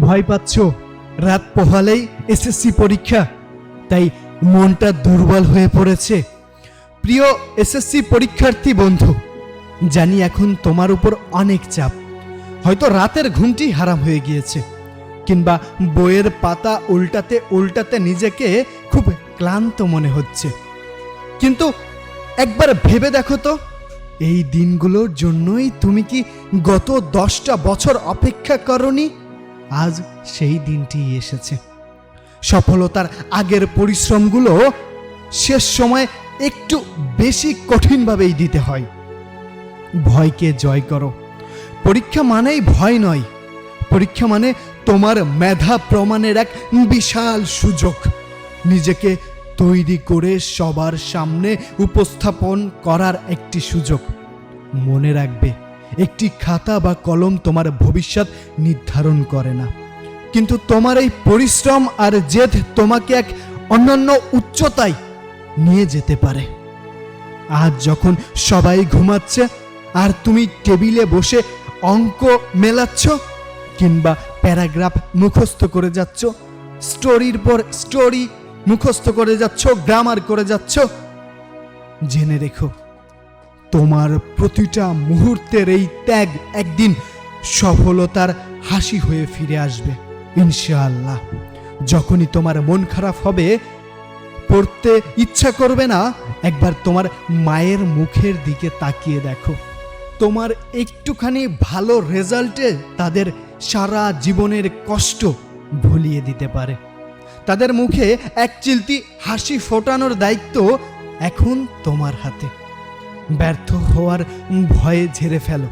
ভয় পাচ্ছ? রাত পোহালেই এসএসসি পরীক্ষা, তাই মনটা দুর্বল হয়ে পড়েছে। প্রিয় এসএসসি পরীক্ষার্থী বন্ধু, জানি এখন তোমার উপর অনেক চাপ। হয়তো রাতের ঘুমটি হারাম হয়ে গিয়েছে, কিংবা বইয়ের পাতা উল্টাতে উল্টাতে নিজেকে খুব ক্লান্ত মনে হচ্ছে। কিন্তু একবার ভেবে দেখো তো, এই দিনগুলোর জন্যই তুমি কি গত 10টা বছর অপেক্ষা করনি? আজ সেই দিনটি এসেছে। সফলতার আগের পরিশ্রমগুলো শেষ সময় একটু বেশি কঠিনভাবেই দিতে হয়। ভয়কে জয় করো। পরীক্ষা মানেই ভয় নয়, পরীক্ষা মানে তোমার মেধা প্রমাণের এক বিশাল সুযোগ। নিজেকে তৈরি করে সবার সামনে উপস্থাপন করার একটি সুযোগ। মনে রাখবে, একটি খাতা বা কলম তোমার ভবিষ্যৎ নির্ধারণ করে না, কিন্তু তোমার এই পরিশ্রম আর জেদ তোমাকে এক অনন্য উচ্চতায় নিয়ে যেতে পারে। আজ যখন সবাই ঘুমাচ্ছে আর তুমি টেবিলে বসে অঙ্ক মেলাচ্ছ, কিংবা প্যারাগ্রাফ মুখস্থ করে যাচ্ছ, স্টোরির পর স্টোরি মুখস্থ করে যাচ্ছ, গ্রামার করে যাচ্ছ, জেনে রেখো, তোমার প্রতিটা মুহূর্তের এই ত্যাগ একদিন সফলতার হাসি হয়ে ফিরে আসবে ইনশাআল্লাহ। যখনই তোমার মন খারাপ হবে, পড়তে ইচ্ছা করবে না, একবার তোমার মায়ের মুখের দিকে তাকিয়ে দেখো। তোমার একটুখানি ভালো রেজাল্টে তাদের সারা জীবনের কষ্ট ভুলিয়ে দিতে পারে। তাদের মুখে এক চিলতি হাসি ফোটানোর দায়িত্ব এখন তোমার হাতে। ব্যর্থ হওয়ার ভয়ে ঝেড়ে ফেলো,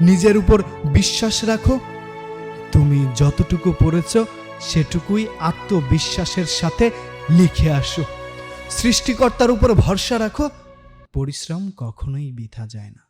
নিজের উপর বিশ্বাস রাখো। তুমি যতটুকু পড়েছ সেটুকুই আত্মবিশ্বাসের সাথে লিখে আসো। সৃষ্টিকর্তার উপর ভরসা রাখো, পরিশ্রম কখনোই বৃথা যায় না।